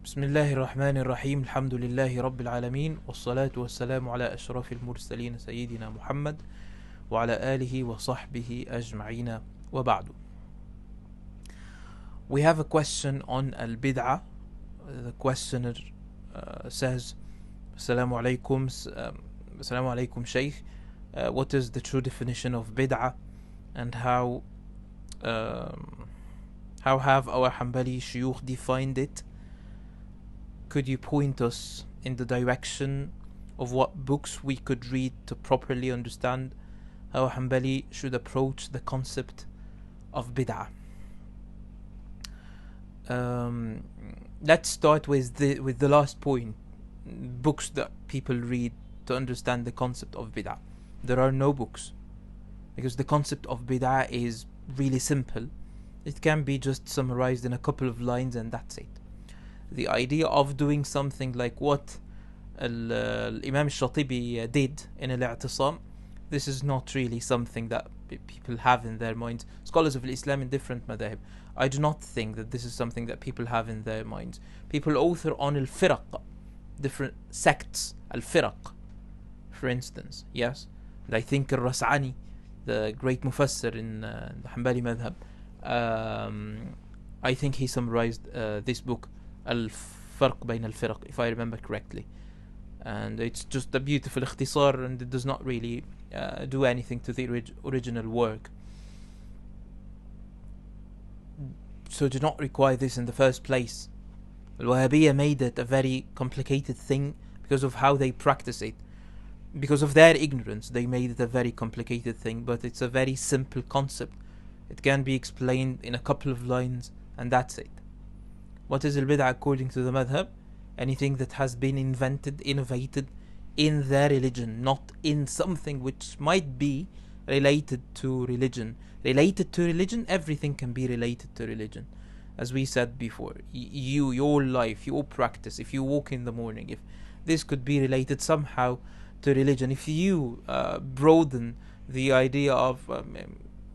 بسم الله الرحمن الرحيم الحمد لله رب العالمين والصلاة والسلام على أشرف المرسلين سيدنا محمد وعلى آله وصحبه أجمعين وبعد. We have a question on al-bid'ah. The questioner says, Assalamu alaikum Shaykh. What is the true definition of bid'ah and how have our Hanbali shuyukh defined it? Could you point us in the direction of what books we could read to properly understand how Hanbali should approach the concept of bid'ah? Let's start with the last point. Books that people read to understand the concept of bid'ah. There are no books, because the concept of bid'ah is really simple. It can be just summarized in a couple of lines and that's it. The idea of doing something like what Imam Shatibi did in Al-I'tisam, this is not really something that people have in their minds. Scholars of Islam in different madhab, I do not think that this is something that people have in their minds. People author on al-firaq, different sects, al-firaq, for instance, yes. And I think al-Ras'ani, the great mufassir in the Hanbali Madhab, I think he summarized this book, Al-Farq Bayn Al-Firaq, if I remember correctly. And it's just a beautiful ikhtisar, and it does not really do anything to the original work. So do not require this in the first place. Al-Wahhabiyya made it a very complicated thing because of how they practice it. Because of their ignorance, they made it a very complicated thing, but it's a very simple concept. It can be explained in a couple of lines, and that's it. What is al-bid'ah according to the madhab? Anything that has been invented, innovated in their religion, not in something which might be related to religion. Related to religion, everything can be related to religion. As we said before, your life, your practice, if you walk in the morning, if this could be related somehow to religion, if you broaden the idea of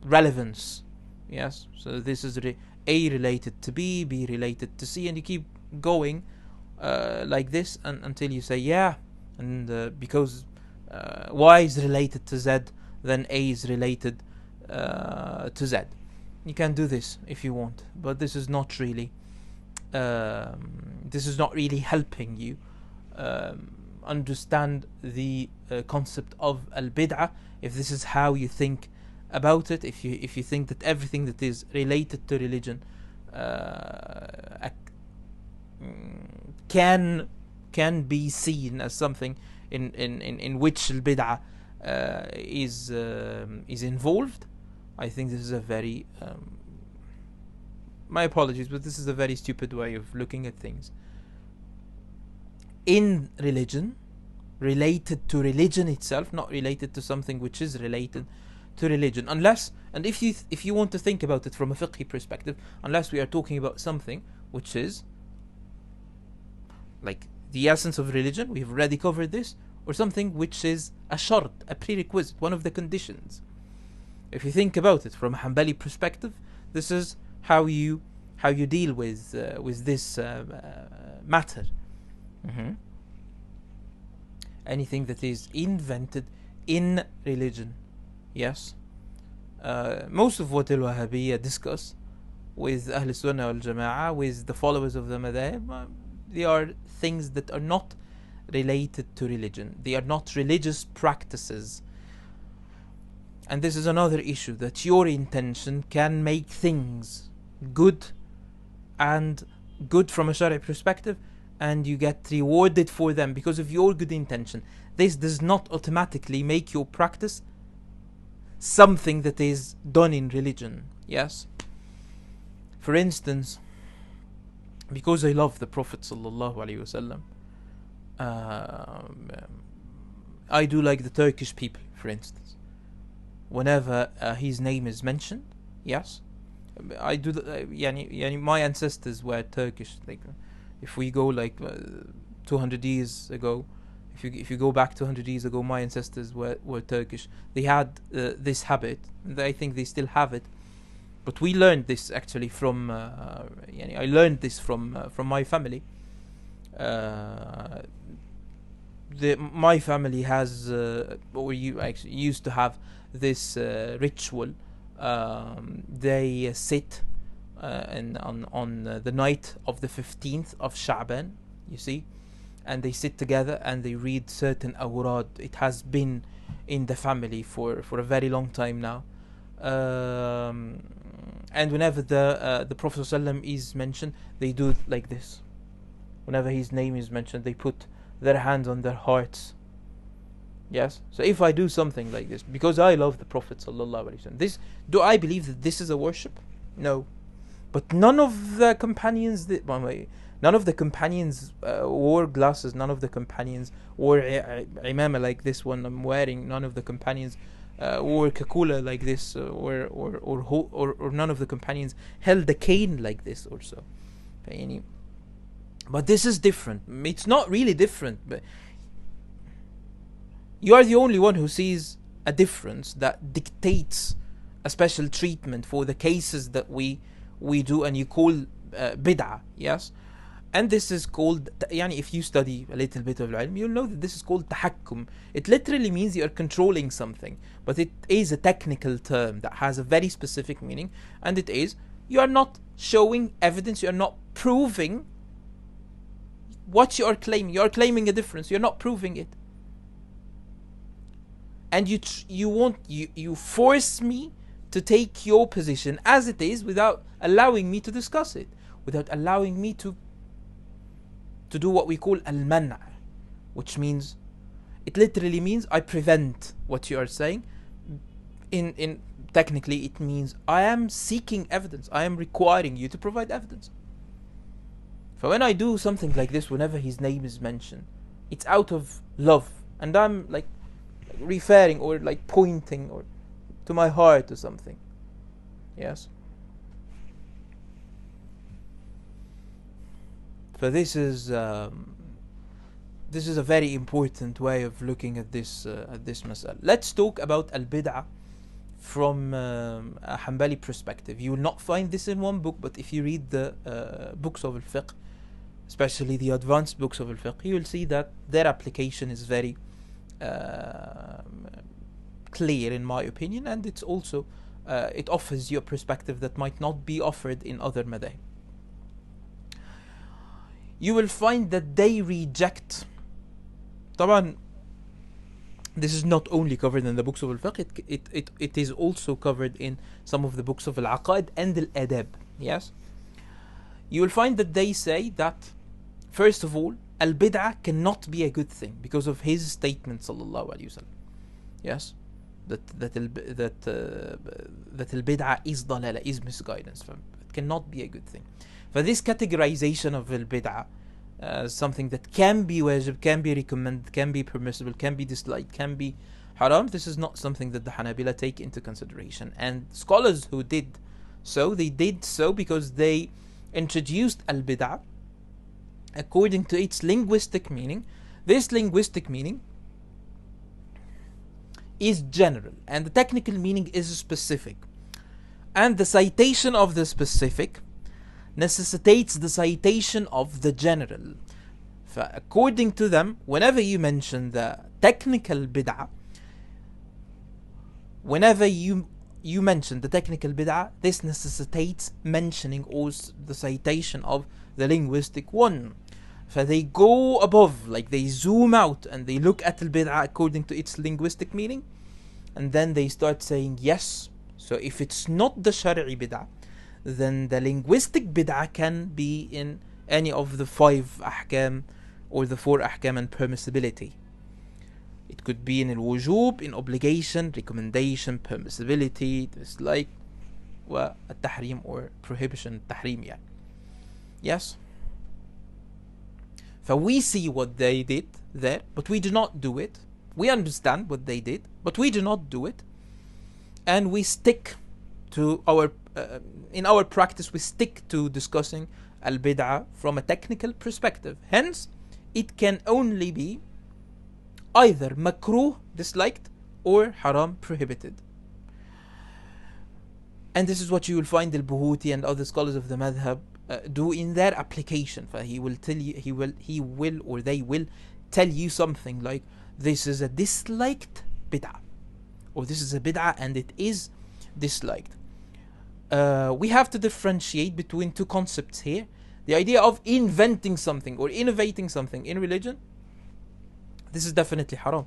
relevance, yes, so this is A related to B related to C, and you keep going like this until you say yeah, and because Y is related to Z, then A is related to Z. You can do this if you want, but this is not really helping you understand the concept of al-bid'ah. If this is how you think about it, if you think that everything that is related to religion can be seen as something in which al-bid'ah is involved, I think this is a very my apologies, but this is a very stupid way of looking at things. In religion, related to religion itself, not related to something which is related to religion, unless, and if you want to think about it from a fiqhi perspective, unless we are talking about something which is like the essence of religion, we've already covered this, or something which is a shart, a prerequisite, one of the conditions. If you think about it from a Hanbali perspective, this is how you deal with this matter. Anything that is invented in religion, yes. Most of what al-Wahhabiyya discuss with Ahl Sunnah wal Jama'ah, with the followers of the Madhab, they are things that are not related to religion. They are not religious practices. And this is another issue, that your intention can make things good, and good from a Shari'i perspective, and you get rewarded for them because of your good intention. This does not automatically make your practice something that is done in religion, yes. For instance, because I love the Prophet sallallahu alaihi wasallam, I do like the Turkish people, for instance. Whenever his name is mentioned, yes, I do. My ancestors were Turkish. Like, if we go like 200 years ago, if you go back 200 years ago, my ancestors were Turkish. They had this habit. I think they still have it. But we learned this actually from. I learned this from my family. Uh, my family has, or you actually used to have this ritual. They sit and on the night of the 15th of Sha'ban, you see, and they sit together and they read certain awrad. It has been in the family for a very long time now. And whenever the Prophet ﷺ is mentioned, they do it like this. Whenever his name is mentioned, they put their hands on their hearts. Yes. So if I do something like this because I love the Prophet ﷺ, this, do I believe that this is a worship? No. But none of the companions none of the companions wore glasses. None of the companions wore imama like this one I'm wearing. None of the companions wore kakula like this, or none of the companions held a cane like this or so. But this is different. It's not really different, but you are the only one who sees a difference that dictates a special treatment for the cases that we do, and you call bid'ah, yes? And this is called, if you study a little bit of ilm, you'll know that this is called tahakkum. It literally means you are controlling something, but it is a technical term that has a very specific meaning, and it is, you are not showing evidence, you are not proving what you are claiming. You are claiming a difference, you are not proving it. And you force me to take your position as it is without allowing me to discuss it, without allowing me to do what we call al-man', which means, it literally means I prevent what you are saying. In technically it means I am seeking evidence, I am requiring you to provide evidence. So when I do something like this, whenever his name is mentioned, it's out of love, and I'm like referring or like pointing or to my heart or something. Yes. So this is a very important way of looking at this mas'ala. Let's talk about al-bid'ah from a Hanbali perspective. You will not find this in one book, but if you read the books of al-fiqh, especially the advanced books of al-fiqh, you will see that their application is very clear, in my opinion, and it's also it offers you a perspective that might not be offered in other madhab. You will find that they reject. طبعا, this is not only covered in the books of al-fiqh, it is also covered in some of the books of al-aqaid and al-adab. Yes, you will find that they say that, first of all, al-bid'ah cannot be a good thing because of his statement sallallahu alaihi wasallam. Yes, that al-bid'ah is dalala, is misguidance. It cannot be a good thing. For this categorization of al-bid'ah, something that can be wajib, can be recommended, can be permissible, can be disliked, can be haram, this is not something that the Hanabila take into consideration. And scholars who did so, they did so because they introduced al-bid'ah according to its linguistic meaning. This linguistic meaning is general, and the technical meaning is specific. And the citation of the specific necessitates the citation of the general. According to them, whenever you mention the technical bid'ah, whenever you mention the technical bid'ah, this necessitates mentioning also the citation of the linguistic one. They go above, like they zoom out and they look at al-bid'ah according to its linguistic meaning, and then they start saying, yes, so if it's not the shari'i bid'ah, then the linguistic bid'ah can be in any of the 5 ahkam or the 4 ahkam and permissibility. It could be in al-wujub, in obligation, recommendation, permissibility, dislike, al-tahrim or prohibition, tahrim. Yes? So we see what they did there, but we do not do it. We understand what they did, but we do not do it. And we stick to our in our practice, we stick to discussing al-bid'ah from a technical perspective. Hence, it can only be either makruh, disliked, or haram, prohibited. And this is what you will find al-Buhuti and other scholars of the Madhab do in their application. He will tell you, he will or they will tell you something like, this is a disliked bid'ah, or this is a bid'ah and it is disliked. We have to differentiate between two concepts here. The idea of inventing something or innovating something in religion, this is definitely haram.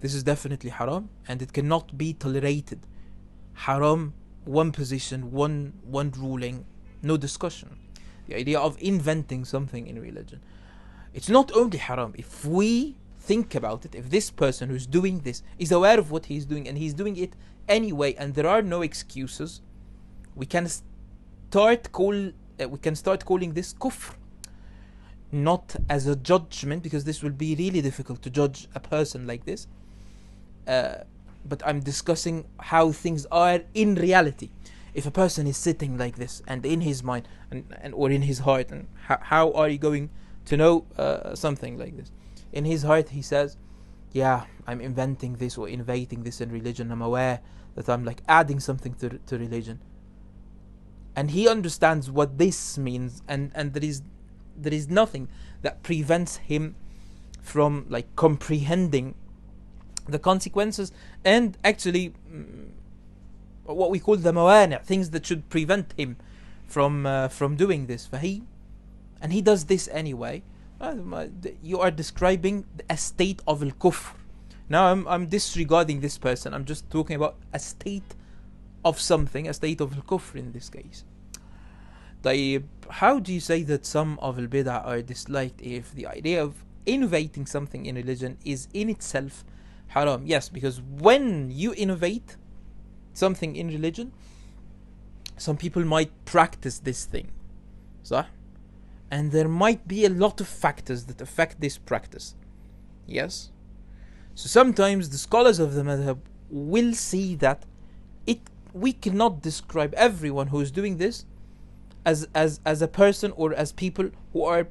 This is definitely haram, and it cannot be tolerated. Haram, one position, one ruling, no discussion. The idea of inventing something in religion, it's not only haram. If we think about it, if this person who's doing this is aware of what he's doing and he's doing it anyway, and there are no excuses, we can start calling this kufr, not as a judgment, because this will be really difficult to judge a person like this. But I'm discussing how things are in reality. If a person is sitting like this, and in his mind and or in his heart, and how are you going to know something like this? In his heart he says, yeah, I'm inventing this or innovating this in religion. I'm aware that I'm like adding something to religion, and he understands what this means, and there is nothing that prevents him from like comprehending the consequences, and actually what we call the mawani', things that should prevent him from doing this. And he does this anyway. You are describing a state of al-kufr. Now I'm disregarding this person. I'm just talking about a state of something, a state of al-kufr in this case. How do you say that some of al-bid'ah are disliked if the idea of innovating something in religion is in itself haram? Yes, because when you innovate something in religion, some people might practice this thing, صح? And there might be a lot of factors that affect this practice. Yes? So sometimes the scholars of the Madhab will see that we cannot describe everyone who is doing this as a person or as people who are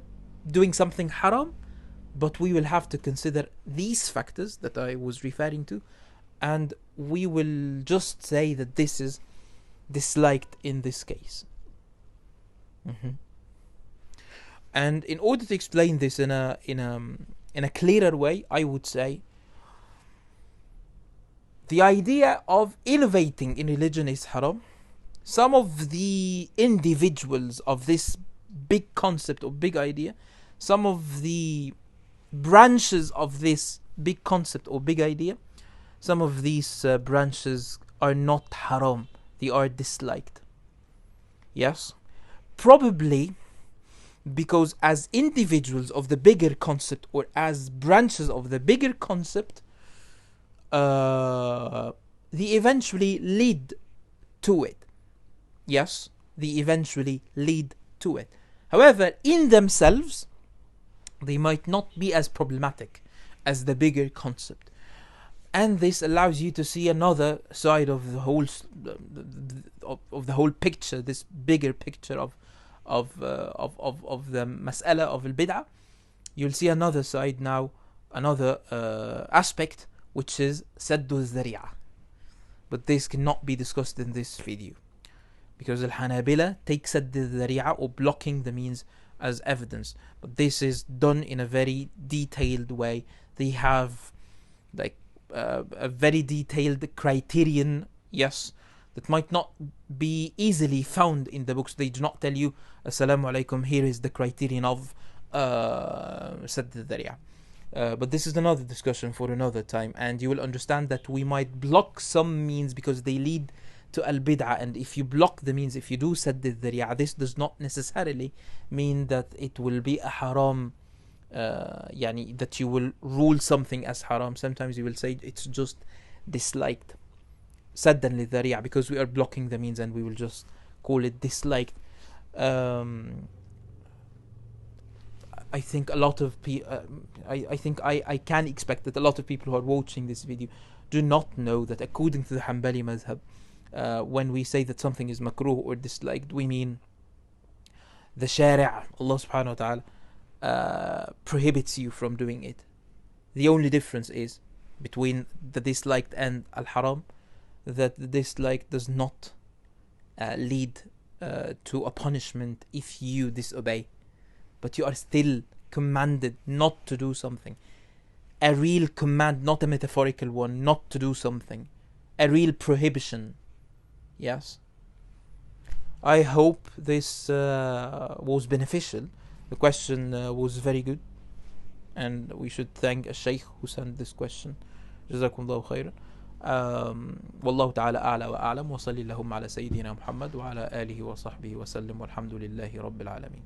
doing something haram, but we will have to consider these factors that I was referring to, and we will just say that this is disliked in this case. And in order to explain this in a clearer way, I would say the idea of innovating in religion is haram. Some of the individuals of this big concept or big idea, some of the branches of this big concept or big idea, some of these branches are not haram, they are disliked. Yes? Probably because as individuals of the bigger concept or as branches of the bigger concept, they eventually lead to it. Yes, they eventually lead to it. However, in themselves, they might not be as problematic as the bigger concept. And this allows you to see another side of the whole of the whole picture, this bigger picture of the mas'ala of al-bid'ah. You'll see another side now, another aspect, which is saddu al-dhari'ah. But this cannot be discussed in this video, because al-Hanabila take saddu al-dhari'ah or blocking the means as evidence. But this is done in a very detailed way. They have like a very detailed criterion, yes, that might not be easily found in the books. They do not tell you, Assalamu alaikum, here is the criterion of Sadd al-Dhari'ah. But this is another discussion for another time, and you will understand that we might block some means because they lead to al-bid'ah, and if you block the means, if you do Sadd al-Dhari'ah, this does not necessarily mean that it will be a haram, that you will rule something as haram. Sometimes you will say it's just disliked, saddan li-dhari'ah, because we are blocking the means and we will just call it disliked. I think a lot of I can expect that a lot of people who are watching this video do not know that according to the Hanbali Madhab, when we say that something is makruh or disliked, we mean the Shari'ah, Allah subhanahu wa ta'ala, prohibits you from doing it. The only difference is between the disliked and al-haram, that the disliked does not lead to a punishment if you disobey, but you are still commanded not to do something. A real command, not a metaphorical one, not to do something. A real prohibition. Yes. I hope this was beneficial. The question was very good, and we should thank a Shaykh who sent this question. جزاكم الله خيرا. والله تعالى أعلى وأعلم، وصلي اللهم على سيدنا محمد وعلى آله وصحبه وسلم، والحمد لله رب العالمين.